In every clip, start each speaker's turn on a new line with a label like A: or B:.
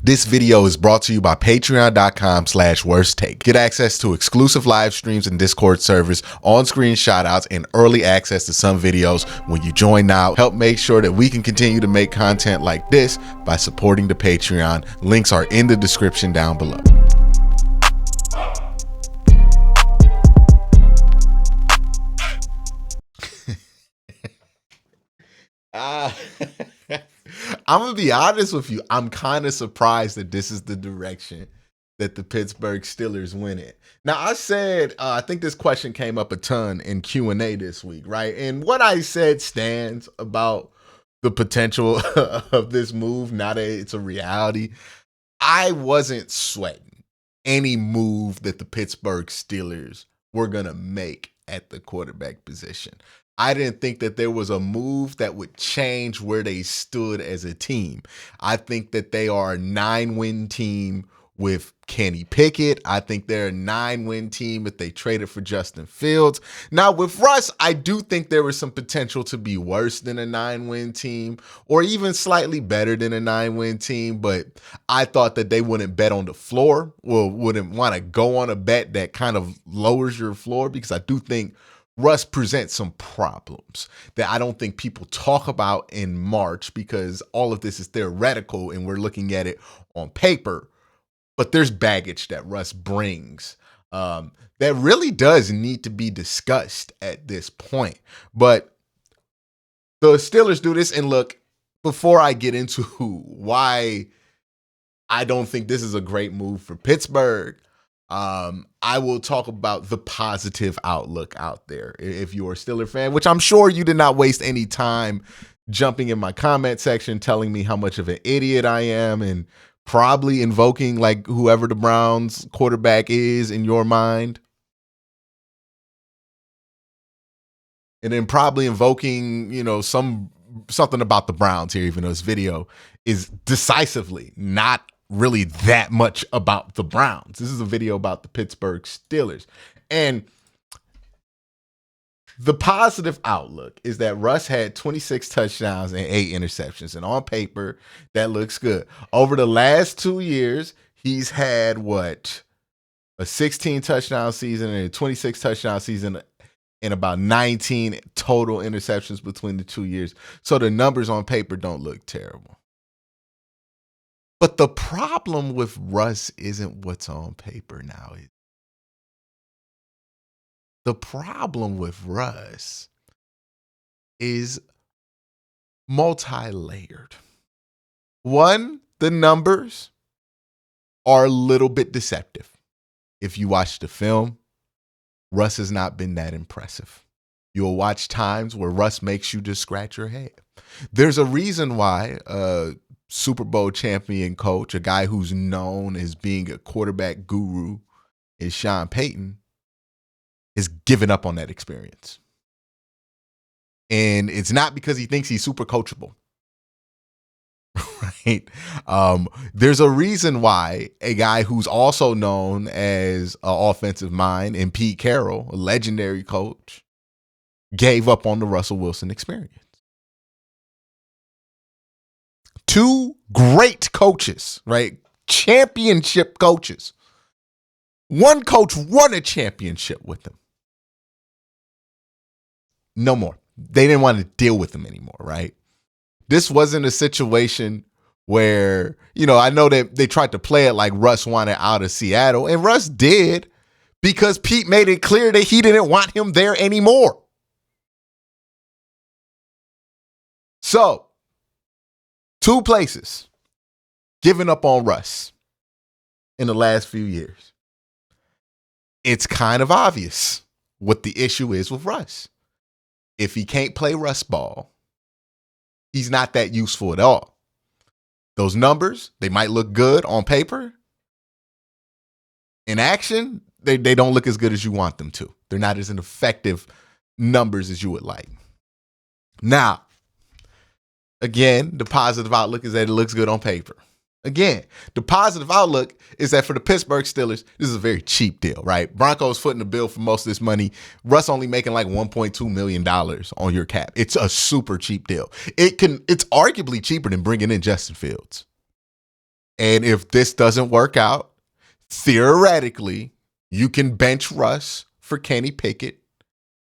A: This video is brought to you by patreon.com/worsttake. Get access to exclusive live streams and Discord servers, on-screen shoutouts, and early access to some videos when you join now. Help make sure that we can continue to make content like this by supporting the Patreon. Links are in the description down below. I'm gonna be honest with you. I'm kind of surprised that this is the direction that the Pittsburgh Steelers went in. Now, I said, I think this question came up a ton in Q&A this week, right? And what I said stands about the potential of this move, now that it's a reality. I wasn't sweating any move that the Pittsburgh Steelers were gonna make at the quarterback position. I didn't think that there was a move that would change where they stood as a team. I think that they are a 9-win team with Kenny Pickett. I think they're a 9-win team if they traded for Justin Fields. Now, with Russ, I do think there was some potential to be worse than a 9-win team or even slightly better than a 9-win team, but I thought that they wouldn't bet on the floor or wouldn't want to go on a bet that kind of lowers your floor, because I do think Russ presents some problems that I don't think people talk about in March, because all of this is theoretical and we're looking at it on paper. But there's baggage that Russ brings that really does need to be discussed at this point. But the Steelers do this. And look, before I get into why I don't think this is a great move for Pittsburgh, I will talk about the positive outlook out there. If you're a Steeler fan, which I'm sure you did not waste any time jumping in my comment section telling me how much of an idiot I am and probably invoking like whoever the Browns quarterback is in your mind. And then probably invoking, something about the Browns here, even though this video is decisively not really that much about the Browns. This is a video about the Pittsburgh Steelers. And the positive outlook is that Russ had 26 touchdowns and 8 interceptions. And on paper, that looks good. Over the last 2 years, he's had a 16 touchdown season and a 26 touchdown season and about 19 total interceptions between the 2 years. So the numbers on paper don't look terrible. But the problem with Russ isn't what's on paper now. The problem with Russ is multi-layered. One, the numbers are a little bit deceptive. If you watch the film, Russ has not been that impressive. You'll watch times where Russ makes you just scratch your head. There's a reason why Super Bowl champion coach, a guy who's known as being a quarterback guru, is Sean Payton, is giving up on that experience. And it's not because he thinks he's super coachable. Right? There's a reason why a guy who's also known as an offensive mind, and Pete Carroll, a legendary coach, gave up on the Russell Wilson experience. 2 great coaches, right? Championship coaches. One coach won a championship with him. No more. They didn't want to deal with him anymore, right? This wasn't a situation where, I know that they tried to play it like Russ wanted out of Seattle, and Russ did, because Pete made it clear that he didn't want him there anymore. So, 2 places giving up on Russ in the last few years. It's kind of obvious what the issue is with Russ. If he can't play Russ ball, he's not that useful at all. Those numbers, they might look good on paper. In action, they don't look as good as you want them to. They're not as effective numbers as you would like. Now, again, the positive outlook is that it looks good on paper. Again, the positive outlook is that for the Pittsburgh Steelers, this is a very cheap deal, right? Broncos footing the bill for most of this money. Russ only making like $1.2 million on your cap. It's a super cheap deal. It's arguably cheaper than bringing in Justin Fields. And if this doesn't work out, theoretically, you can bench Russ for Kenny Pickett.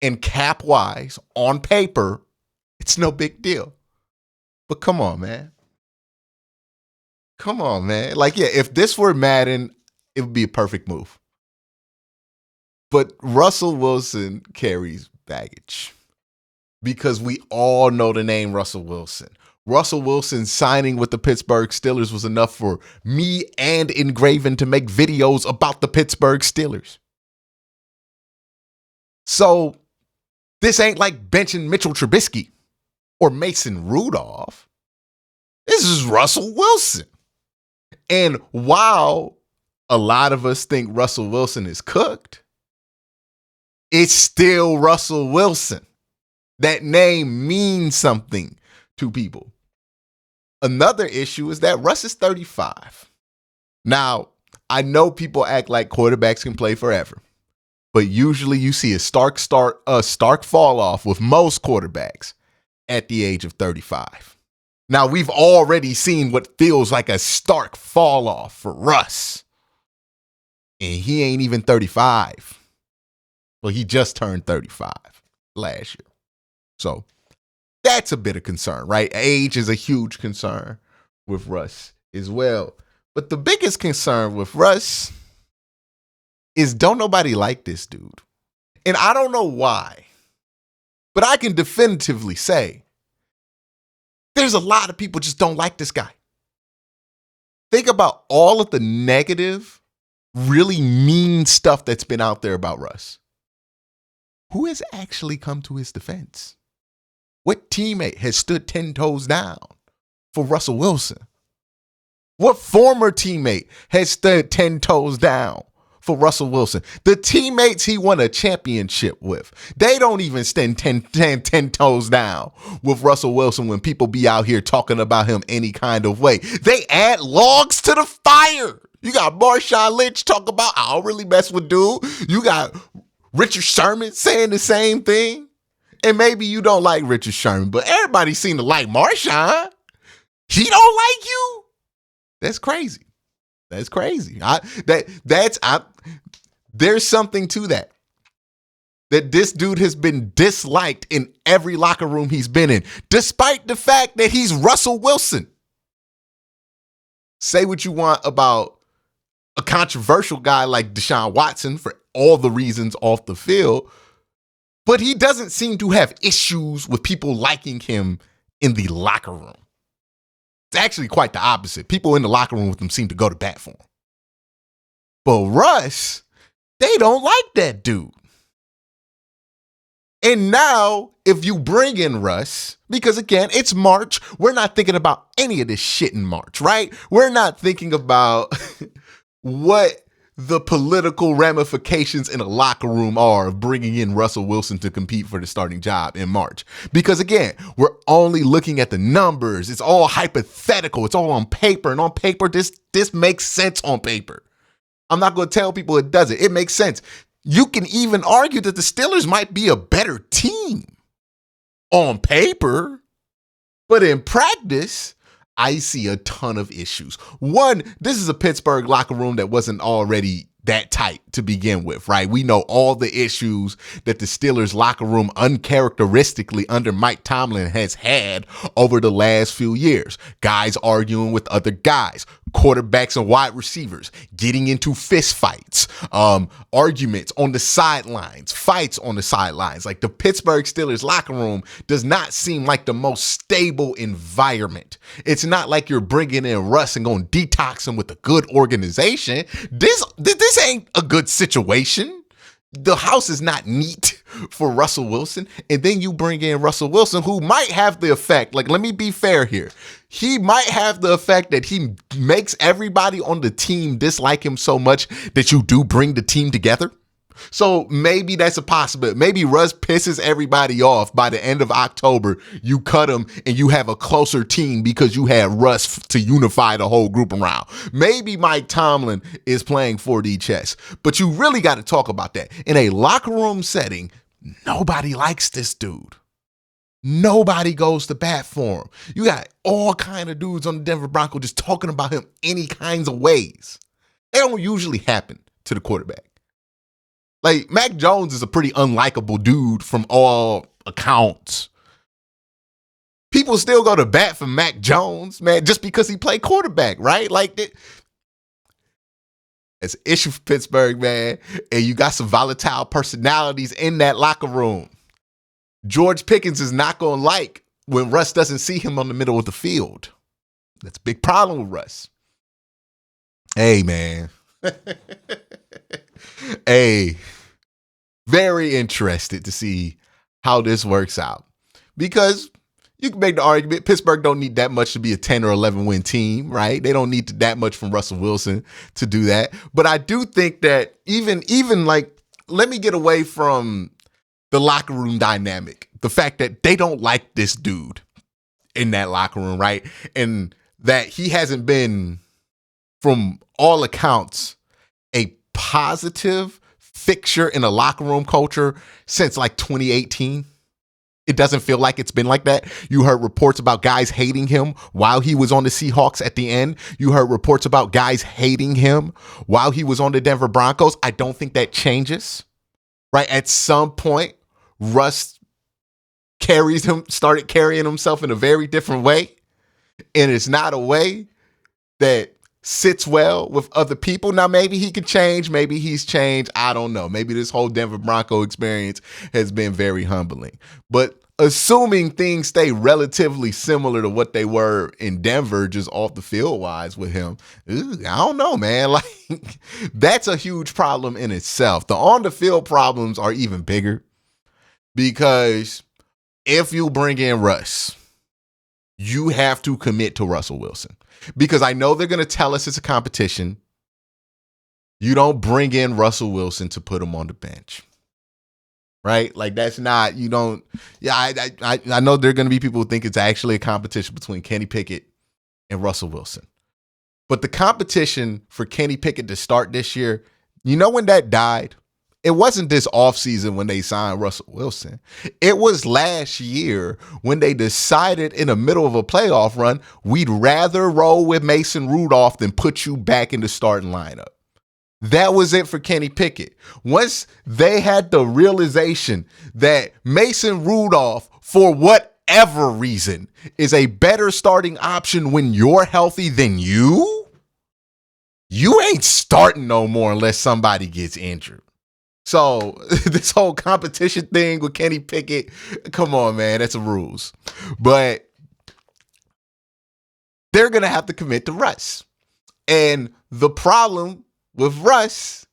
A: And cap-wise, on paper, it's no big deal. But come on, man. Come on, man. Like, yeah, if this were Madden, it would be a perfect move. But Russell Wilson carries baggage because we all know the name Russell Wilson. Russell Wilson signing with the Pittsburgh Steelers was enough for me and Engraven to make videos about the Pittsburgh Steelers. So this ain't like benching Mitchell Trubisky or Mason Rudolph. This is Russell Wilson. And while a lot of us think Russell Wilson is cooked, it's still Russell Wilson. That name means something to people. Another issue is that Russ is 35. Now, I know people act like quarterbacks can play forever, but usually you see a stark fall off with most quarterbacks at the age of 35. Now, we've already seen what feels like a stark fall off for Russ. And he ain't even 35. Well, he just turned 35 last year. So that's a bit of concern, right? Age is a huge concern with Russ as well. But the biggest concern with Russ is don't nobody like this dude. And I don't know why, but I can definitively say there's a lot of people just don't like this guy. Think about all of the negative, really mean stuff that's been out there about Russ. Who has actually come to his defense? What teammate has stood 10 toes down for Russell Wilson? What former teammate has stood 10 toes down for Russell Wilson? The teammates he won a championship with, they don't even stand 10 toes down with Russell Wilson when people be out here talking about him any kind of way. They add logs to the fire. You got Marshawn Lynch talk about, I don't really mess with dude. You got Richard Sherman saying the same thing. And maybe you don't like Richard Sherman, but everybody seem to like Marshawn. He don't like you? That's crazy. That's crazy. There's something to that. That this dude has been disliked in every locker room he's been in, despite the fact that he's Russell Wilson. Say what you want about a controversial guy like Deshaun Watson for all the reasons off the field, but he doesn't seem to have issues with people liking him in the locker room. It's actually quite the opposite. People in the locker room with him seem to go to bat for him. But Russ, they don't like that dude. And now, if you bring in Russ, because again, it's March, we're not thinking about any of this shit in March, right? We're not thinking about what the political ramifications in a locker room are of bringing in Russell Wilson to compete for the starting job in March. Because again, we're only looking at the numbers. It's all hypothetical. It's all on paper. And on paper, this makes sense on paper. I'm not going to tell people it doesn't. It makes sense. You can even argue that the Steelers might be a better team on paper, but in practice, I see a ton of issues. One, this is a Pittsburgh locker room that wasn't already that tight to begin with, right? We know all the issues that the Steelers locker room uncharacteristically under Mike Tomlin has had over the last few years. Guys arguing with other guys, quarterbacks and wide receivers, getting into fist fights, arguments on the sidelines, fights on the sidelines. Like the Pittsburgh Steelers locker room does not seem like the most stable environment. It's not like you're bringing in Russ and going to detox him with a good organization. This ain't a good situation. The house is not neat for Russell Wilson. And then you bring in Russell Wilson, who might have the effect, like, let me be fair here. He might have the effect that he makes everybody on the team dislike him so much that you do bring the team together. So maybe that's a possibility. Maybe Russ pisses everybody off by the end of October. You cut him and you have a closer team because you had Russ to unify the whole group around. Maybe Mike Tomlin is playing 4D chess, but you really got to talk about that. In a locker room setting, nobody likes this dude. Nobody goes to bat for him. You got all kind of dudes on the Denver Broncos just talking about him any kinds of ways. They don't usually happen to the quarterback. Like, Mac Jones is a pretty unlikable dude from all accounts. People still go to bat for Mac Jones, man, just because he played quarterback, right? Like, it's an issue for Pittsburgh, man. And you got some volatile personalities in that locker room. George Pickens is not going to like when Russ doesn't see him on the middle of the field. That's a big problem with Russ. Hey, man. Hey, very interested to see how this works out. Because you can make the argument Pittsburgh don't need that much to be a 10 or 11 win team, right? They don't need that much from Russell Wilson to do that. But I do think that even like, let me get away from the locker room dynamic. The fact that they don't like this dude in that locker room, right? And that he hasn't been, from all accounts, a positive fixture in a locker room culture since like 2018. It doesn't feel like it's been like that. You heard reports about guys hating him while he was on the Seahawks at the end. You heard reports about guys hating him while he was on the Denver Broncos. I don't think that changes, right? At some point, Russ started carrying himself in a very different way. And it's not a way that sits well with other people. Now, maybe he could change. Maybe he's changed. I don't know. Maybe this whole Denver Bronco experience has been very humbling. But assuming things stay relatively similar to what they were in Denver, just off the field wise with him, I don't know, man. Like, that's a huge problem in itself. The on the field problems are even bigger because if you bring in Russ, you have to commit to Russell Wilson. Because I know they're going to tell us it's a competition. You don't bring in Russell Wilson to put him on the bench. Right? Like, that's not, you don't. Yeah, I know there are going to be people who think it's actually a competition between Kenny Pickett and Russell Wilson. But the competition for Kenny Pickett to start this year, you know when that died? It wasn't this offseason when they signed Russell Wilson. It was last year when they decided in the middle of a playoff run, we'd rather roll with Mason Rudolph than put you back in the starting lineup. That was it for Kenny Pickett. Once they had the realization that Mason Rudolph, for whatever reason, is a better starting option when you're healthy than you ain't starting no more unless somebody gets injured. So this whole competition thing with Kenny Pickett, come on, man, that's the rules. But they're going to have to commit to Russ. And the problem with Russ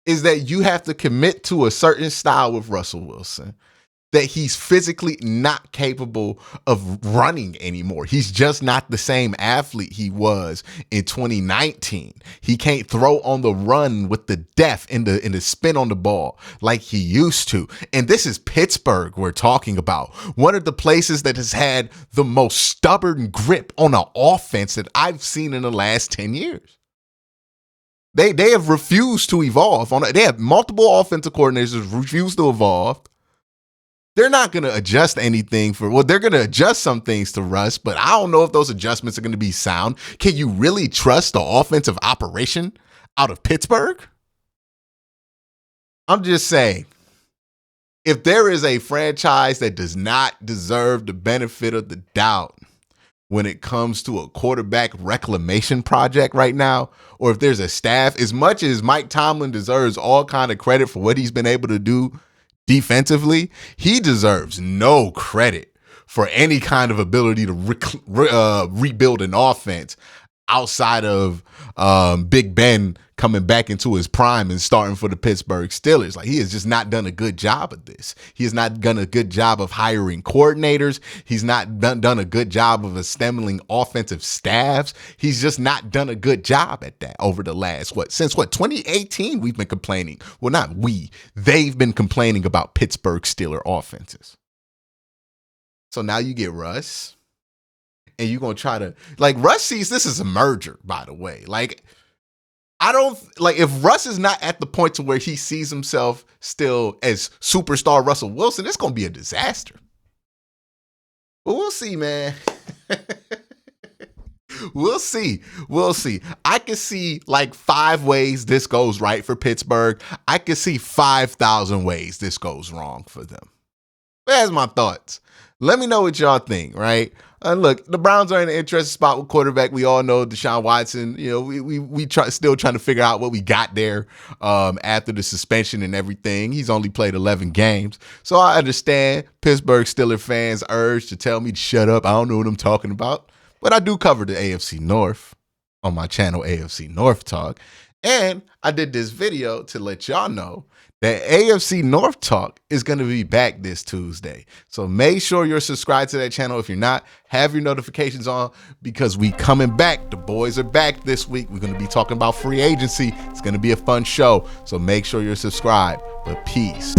A: is that you have to commit to a certain style with Russell Wilson that he's physically not capable of running anymore. He's just not the same athlete he was in 2019. He can't throw on the run with the depth and the spin on the ball like he used to. And this is Pittsburgh we're talking about. One of the places that has had the most stubborn grip on an offense that I've seen in the last 10 years. They have refused to evolve. They have multiple offensive coordinators refused to evolve. They're not going to adjust anything they're going to adjust some things to Russ, but I don't know if those adjustments are going to be sound. Can you really trust the offensive operation out of Pittsburgh? I'm just saying, if there is a franchise that does not deserve the benefit of the doubt when it comes to a quarterback reclamation project right now, or if there's a staff, as much as Mike Tomlin deserves all kind of credit for what he's been able to do defensively, he deserves no credit for any kind of ability to rebuild an offense outside of Big Ben coming back into his prime and starting for the Pittsburgh Steelers. Like, he has just not done a good job of this. He has not done a good job of hiring coordinators. He's not done a good job of assembling offensive staffs. He's just not done a good job at that over the last, since 2018 we've been complaining. Well, not we. They've been complaining about Pittsburgh Steelers offenses. So now you get Russ, and you're going to try to, like, Russ sees this as a merger, by the way. Like, if Russ is not at the point to where he sees himself still as superstar Russell Wilson, it's going to be a disaster. But we'll see, man. We'll see. We'll see. I can see like 5 ways this goes right for Pittsburgh. I can see 5,000 ways this goes wrong for them. That's my thoughts. Let me know what y'all think, right? Look, the Browns are in an interesting spot with quarterback. We all know Deshaun Watson. You know, we still trying to figure out what we got there after the suspension and everything. He's only played 11 games. So I understand Pittsburgh Steelers fans' urge to tell me to shut up. I don't know what I'm talking about. But I do cover the AFC North on my channel, AFC North Talk. And I did this video to let y'all know that AFC North Talk is going to be back this Tuesday. So make sure you're subscribed to that channel. If you're not, have your notifications on because we coming back. The boys are back this week. We're going to be talking about free agency. It's going to be a fun show. So make sure you're subscribed. But peace.